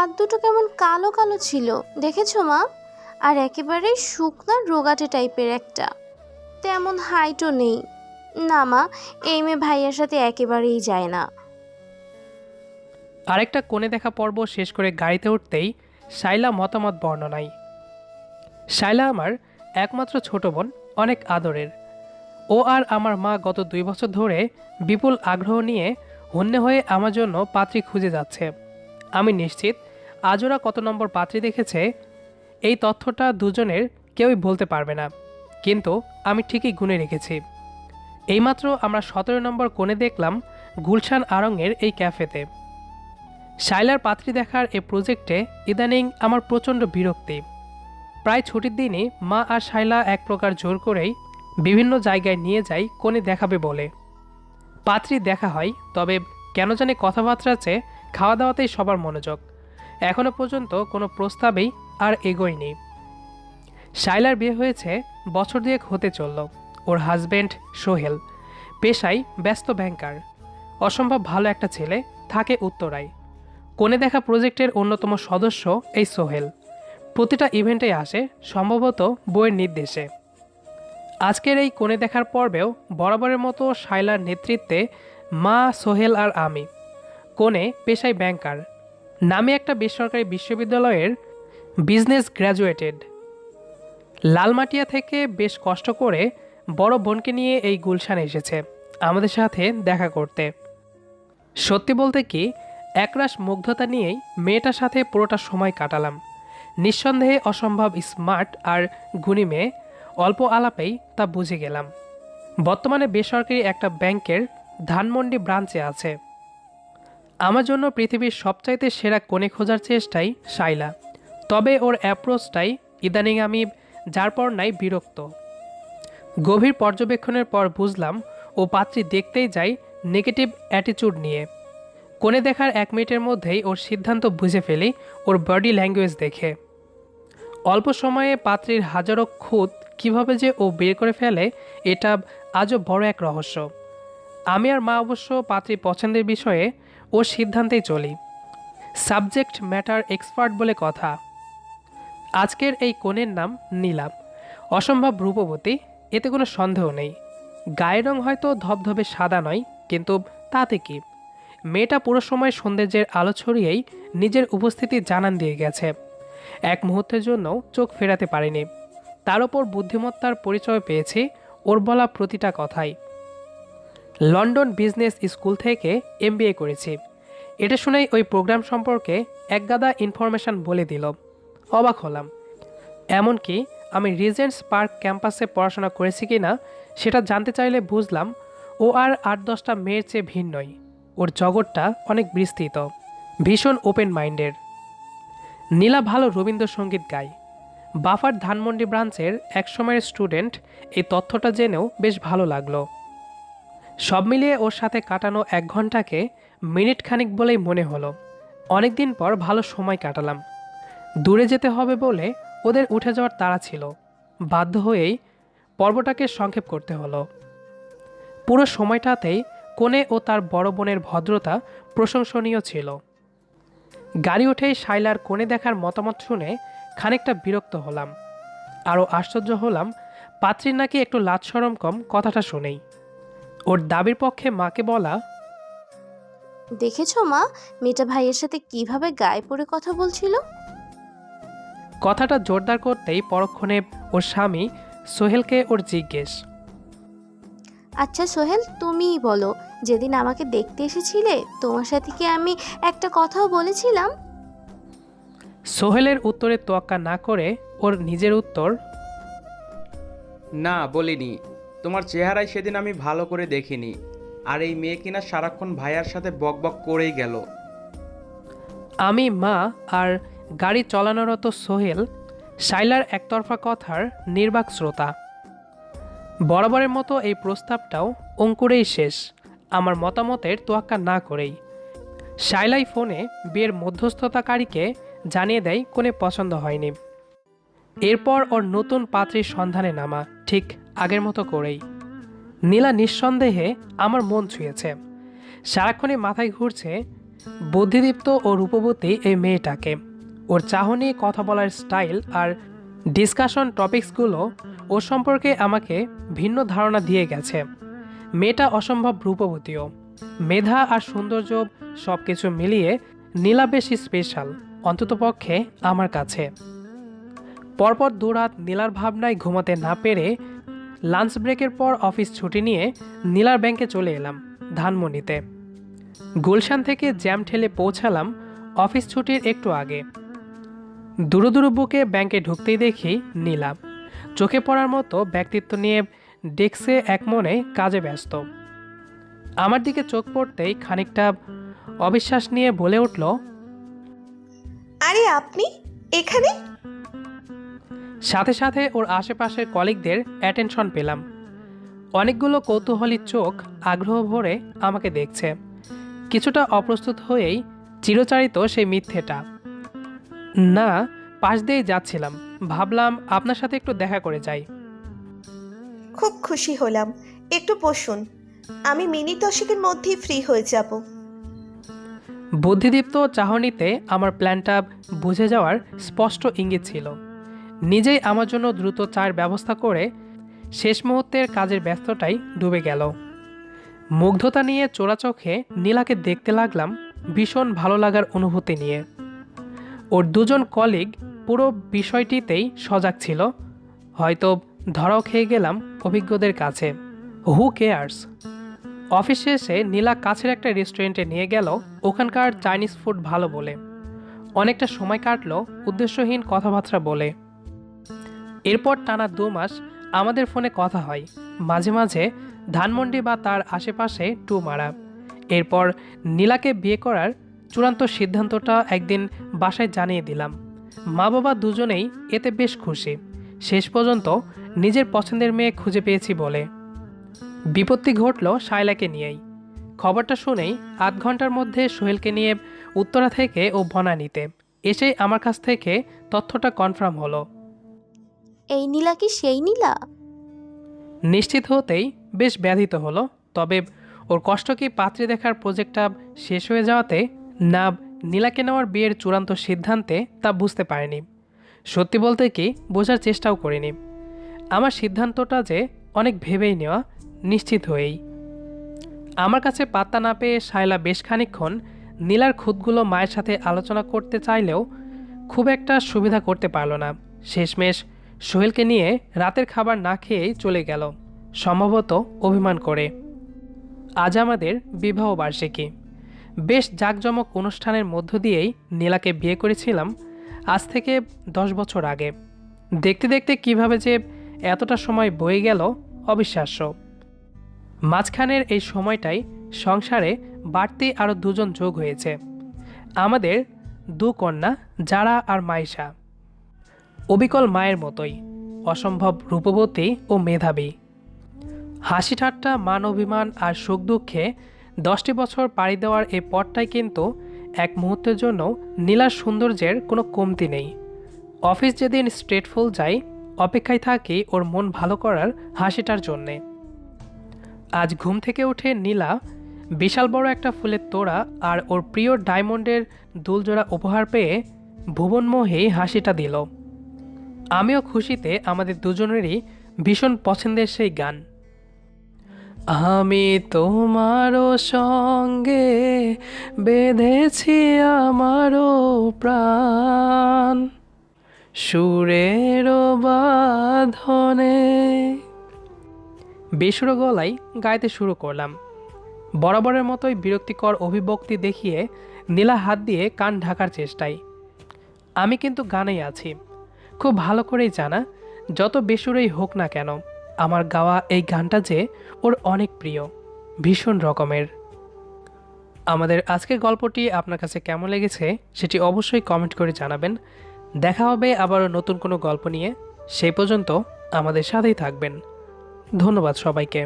হাত দুটো কেমন কালো কালো ছিল, দেখেছো মা? আর একেবারে শুকনা রোগাটে টাইপের একটা, তেমন হাইটও নেই। না মা, এই মেয়ে ভাইয়ার সাথে একেবারেই যায় না। আরেকটা কোণে দেখা পর্ব শেষ করে গাড়িতে উঠতেই শাইলা মতামত বর্ণনায়। শাইলা আমার একমাত্র ছোট বোন, অনেক আদরের। ও আর আমার মা গত 2 বছর ধরে বিপুল আগ্রহ নিয়ে হন্যে হয়ে আমার জন্য পাত্রী খুঁজে যাচ্ছে। আমি নিশ্চিত আজ ওরা কত নম্বর পাত্রী দেখেছে এই তথ্যটা দুজনের কেউই বলতে পারবে না, কিন্তু আমি ঠিকই গুনে রেখেছি। এইমাত্র আমরা 17 নম্বর কোণে দেখলাম গুলশান আড়ংয়ের এই ক্যাফেতে। শাইলার পাত্রী দেখার এই প্রজেক্টে ইদানিং আমার প্রচণ্ড বিরক্তি। প্রায় ছুটির দিনই মা আর শাইলা এক প্রকার জোর করেই বিভিন্ন জায়গায় নিয়ে যাই কোণে দেখাবে বলে। পাত্রী দেখা হয়, তবে কেন জানি কথাবার্তার চেয়ে খাওয়া দাওয়াতেই সবার মনোযোগ। এখনও পর্যন্ত কোনো প্রস্তাবেই আর এগোয়নি। শাইলার বিয়ে হয়েছে বছর দুয়েক হতে চলল। ওর হাজব্যান্ড সোহেল পেশায় ব্যস্ত ব্যাংকার, অসম্ভব ভালো একটা ছেলে, থাকে উত্তরায়। কোণে দেখা প্রজেক্টের অন্যতম সদস্য এই সোহেল প্রতিটা ইভেন্টে আসে, সম্ভবত বইয়ের নির্দেশে। আজকের এই কোণে দেখার পর্বেও বরাবরের মতো শাইলার নেতৃত্বে মা, সোহেল আর আমি। কোণে পেশায় ব্যাংকার, নামে একটা বেসরকারি বিশ্ববিদ্যালয়ের বিজনেস গ্র্যাজুয়েটেড। লালমাটিয়া থেকে বেশ কষ্ট করে বড় বোনকে নিয়ে এই গুলশানে এসেছে আমাদের সাথে দেখা করতে। সত্যি বলতে কি, একরাশ মুগ্ধতা নিয়েই মেয়েটার সাথে পুরোটা সময় কাটালাম। নিঃসন্দেহে অসম্ভব স্মার্ট আর গুণী মেয়ে, অল্প আলাপেই তা বুঝে গেলাম। বর্তমানে বেসরকারি একটা ব্যাংকের ধানমন্ডি ব্রাঞ্চে আছে। আমার জন্য পৃথিবীর সবচাইতে সেরা কোণে খোঁজার চেষ্টাই শাইলা, তবে ওর অ্যাপ্রোচটাই ইদানিং আমি যার পর নাই বিরক্ত। গভীর পর্যবেক্ষণের পর বুঝলাম ও পাত্রী দেখতেই যায় নেগেটিভ অ্যাটিচিউড নিয়ে। কোণে দেখার 1 মিনিটের মধ্যেই ওর সিদ্ধান্ত বুঝে ফেলি ওর বডি ল্যাঙ্গুয়েজ দেখে। অল্প সময়ে পাত্রীর হাজারো খুঁত কীভাবে যে ও বের করে ফেলে, এটা আজও বড় এক রহস্য। আমি আর মা অবশ্য পাত্রী পছন্দের বিষয়ে ওর সিদ্ধান্তেই চলি। সাবজেক্ট ম্যাটার এক্সপার্ট বলে কথা। আজকের এই কনের নাম নীলাম। অসম্ভব রূপবতী, এতে কোনো সন্দেহ নেই। গায়ের রং হয়তো ধবধবে সাদা নয়, কিন্তু তাতে কি, মেয়েটা পুরো সময় সৌন্দর্যের আলো ছড়িয়েই নিজের উপস্থিতি জানান দিয়ে গেছে। এক মুহূর্তের জন্য চোখ ফেরাতে পারিনি। তার ওপর বুদ্ধিমত্তার পরিচয় পেয়েছি ওর বলা প্রতিটা কথাই। লন্ডন বিজনেস স্কুল থেকে MBA করেছি, এটা শুনেই ওই প্রোগ্রাম সম্পর্কে একগাদা ইনফরমেশন বলে দিল। অবাক হলাম। এমনকি আমি রিজেন্টস পার্ক ক্যাম্পাসে পড়াশোনা করেছি কি না সেটা জানতে চাইলে বুঝলাম ও আর 8-10টা মেয়ের চেয়ে ভিন্নই। ওর জগৎটা অনেক বিস্তৃত, ভীষণ ওপেন মাইন্ডের। নীলা ভালো রবীন্দ্রসঙ্গীত গায়। বাফার ধানমন্ডি ব্রাঞ্চের একসময়ের স্টুডেন্ট, এই তথ্যটা জেনেও বেশ ভালো লাগলো। সব মিলিয়ে ওর সাথে কাটানো 1 ঘন্টাকে মিনিট খানিক বলেই মনে হলো। অনেকদিন পর ভালো সময় কাটালাম। দূরে যেতে হবে বলে ওদের উঠে যাওয়ার তাড়া ছিল, বাধ্য হয়েই পর্বটাকে সংক্ষেপ করতে হলো। পুরো সময়টাতেই কোণে ও তার বড় বোনের ভদ্রতা প্রশংসনীয় ছিল। গাড়ি উঠেই শাইলার কোণে দেখার মতামত শুনে খানিকটা বিরক্ত হলাম। আরও আশ্চর্য হলাম পাত্রীর নাকি একটু লাজ শরম কম কথাটা শুনেই। ওর দাবির পক্ষে মাকে বলা, দেখেছো মা, মেয়েটা ভাইয়ের সাথে কিভাবে গায়ে পড়ে কথা বলছিল। কথাটা জোরদার করতেই পরক্ষণে ওর স্বামী সোহেলকে ওর জিজ্ঞেস, আচ্ছা সোহেল, তুমিই বলো, যেদিন আমাকে দেখতে এসেছিলে তোমার সাথে কি আমি একটা কথাও বলেছিলাম? সোহেলের উত্তরে তোয়াক্কা না করে ওর নিজের উত্তর, না বলিনি। তোমার চেহারায় সেদিন আমি ভালো করে দেখিনি। আর এই মেয়ে কিনা সারাক্ষণ ভাইয়ার সাথে বকবক করেই গেল। আমি, মা আর গাড়ি চালানোরত সোহেল শাইলার একতরফা কথার নির্বাক শ্রোতা। বরাবরের মতো এই প্রস্তাবটাও অঙ্কুরেই শেষ, আমার মতামতের তোয়াক্কা না করেই। শাইলাই ফোনে বিয়ের মধ্যস্থতাকারীকে জানিয়ে দেয় কোনে পছন্দ হয়নি। এরপর ওর নতুন পাত্রীর সন্ধানে নামা, ঠিক আগের মতো করেই। নীলা নিঃসন্দেহে আমার মন ছুঁয়েছে। সারাক্ষণই মাথায় ঘুরছে বুদ্ধিদীপ্ত ও রূপবতী এই মেয়েটাকে। ওর চাহনি, কথা বলার স্টাইল আর ডিসকাশন টপিকসগুলো ওর সম্পর্কে আমাকে ভিন্ন ধারণা দিয়ে গেছে। মেয়েটা অসম্ভব রূপবতীও। মেধা আর সৌন্দর্য সব কিছু মিলিয়ে নীলা বেশি স্পেশাল, অন্ততপক্ষে আমার কাছে। পরপর দুরাত নীলার ভাবনায় ঘুমাতে না পেরে লাঞ্চ ব্রেকের পর অফিস ছুটি নিয়ে নীলার ব্যাংকে চলে এলাম ধানমন্ডিতে। গুলশান থেকে জ্যাম ঠেলে পৌঁছালাম অফিস ছুটির একটু আগে। দুরু দুরু বুকে ব্যাংকে ঢুকতেই দেখি নীলা চোখে পড়ার মতো ব্যক্তিত্ব নিয়ে ডেস্কে একমনে কাজে ব্যস্ত। আমার দিকে চোখ পড়তেই খানিকটা অবিশ্বাস নিয়ে বলে উঠল, আরে আপনি এখানে? সাথে সাথে ওর আশেপাশের কলিগদের অ্যাটেনশন পেলাম। অনেকগুলো কৌতূহলী চোখ আগ্রহ ভরে আমাকে দেখছে। কিছুটা অপ্রস্তুত হয়েই চিরচারিত সেই মিথ্যেটা। না, পাশ দিয়েই যাচ্ছিলাম, ভাবলাম আপনার সাথে একটু দেখা করে যাই। খুব খুশি হলাম, একটু বসুন, আমি মিনিট 10-এর মধ্যেই ফ্রি হয়ে যাব। বুদ্ধিদীপ্ত চাহনিতে আমার প্ল্যানটা বুঝে যাওয়ার স্পষ্ট ইঙ্গিত ছিল। নিজেই আমার জন্য দ্রুত চায়ের ব্যবস্থা করে শেষ মুহূর্তের কাজের ব্যস্ততায় ডুবে গেল। মুগ্ধতা নিয়ে চোরা চোখে নীলাকে দেখতে লাগলাম ভীষণ ভালো লাগার অনুভূতি নিয়ে। ওর দুজন কলিগ পুরো বিষয়টিতেই সজাগ ছিল। হয়তো ধরাও খেয়ে গেলাম অভিজ্ঞদের কাছে। Who cares. অফিস শেষে নীলা কাছের একটা রেস্টুরেন্টে নিয়ে গেল ওখানকার চাইনিজ ফুড ভালো বলে। অনেকটা সময় কাটলো উদ্দেশ্যহীন কথাবার্তা বলে। এরপর টানা 2 মাস আমাদের ফোনে কথা হয়, মাঝে মাঝে ধানমন্ডি বা তার আশেপাশে টু মারা। এরপর নীলাকে বিয়ে করার চূড়ান্ত সিদ্ধান্তটা একদিন বাসায় জানিয়ে দিলাম। মা বাবা দুজনেই এতে বেশ খুশি। শেষ পর্যন্ত নিজের পছন্দের মেয়ে খুঁজে পেয়েছি বলে। বিপত্তি ঘটল শায়লাকে নিয়েই। খবরটা শুনেই 8 ঘন্টার মধ্যে সোহেলকে নিয়ে উত্তরা থেকে ও বনানীতে এসেই আমার কাছ থেকে তথ্যটা কনফার্ম হলো। এই নীলা কি সেই নীলা? নিশ্চিত হতেই বেশ ব্যথিত হলো। তবে ওর কষ্ট কি পাত্রী দেখার প্রজেক্টটা শেষ হয়ে যাওয়াতে না নীলাকে নেওয়ার বিয়ের চূড়ান্ত সিদ্ধান্তে তা বুঝতে পারেনি। সত্যি বলতে কি বোঝার চেষ্টাও করিনি। আমার সিদ্ধান্তটা যে অনেক ভেবেই নেওয়া, নিশ্চিত হয়েই। আমার কাছে পাত্তা না পেয়ে শায়লা বেশ খানিকক্ষণ নীলার খুঁতগুলো মায়ের সাথে আলোচনা করতে চাইলেও খুব একটা সুবিধা করতে পারল না। শেষমেশ সোহেলকে নিয়ে রাতের খাবার না খেয়েই চলে গেল, সম্ভবত অভিমান করে। আজ আমাদের বিবাহ বার্ষিকী। বেশ জাঁকজমক অনুষ্ঠানের মধ্য দিয়েই নীলাকে বিয়ে করেছিলাম আজ থেকে 10 বছর আগে। দেখতে দেখতে কিভাবে যে এতটা সময় বয়ে গেল অবিশ্বাস্য। মাঝখানের এই সময়টাই সংসারে বাড়তি আরও 2 জন যোগ হয়েছে। আমাদের 2 কন্যা যারা আর মাইশা। অবিকল মায়ের মতোই অসম্ভব রূপবতী ও মেধাবী। হাসি ঠাট্টা, মান অভিমান আর সুখ দুঃখে 10টি বছর পাড়ি দেওয়ার এই পথটাই কিন্তু এক মুহূর্তের জন্য নীলার সৌন্দর্যের কোনো কমতি নেই। অফিস যেদিন স্ট্রেটফুল যাই, অপেক্ষায় থাকি ওর মন ভালো করার হাসিটার জন্যে। আজ ঘুম থেকে উঠে নীলা বিশাল বড় একটা ফুলের তোড়া আর ওর প্রিয় ডায়মন্ডের দুলজোড়া উপহার পেয়ে ভুবনমোহী হাসিটা দিল। আমিও খুশিতে আমাদের দুজনেরই ভীষণ পছন্দের সেই গান, আমি তোমারও সঙ্গে বেঁধেছি আমারও প্রাণ সুরের বাঁধনে। বেসুরো গলায় গাইতে শুরু করলাম। বরাবরের মতোই বিরক্তিকর অভিব্যক্তি দেখিয়ে নীলা হাত দিয়ে কান ঢাকার চেষ্টায়। আমি কিন্তু গানেই আছি, খুব ভালো করেই জানা। যত বেসুরোই হোক না কেন, আমার গাওয়া এই গানটা যে ওর অনেক প্রিয়, ভীষণ রকমের। আমাদের আজকের গল্পটি আপনার কাছে কেমন লেগেছে সেটি অবশ্যই কমেন্ট করে জানাবেন। দেখা হবে আবারও নতুন কোনো গল্প নিয়ে। সেই পর্যন্ত আমাদের সাথেই থাকবেন। ধন্যবাদ সবাইকে।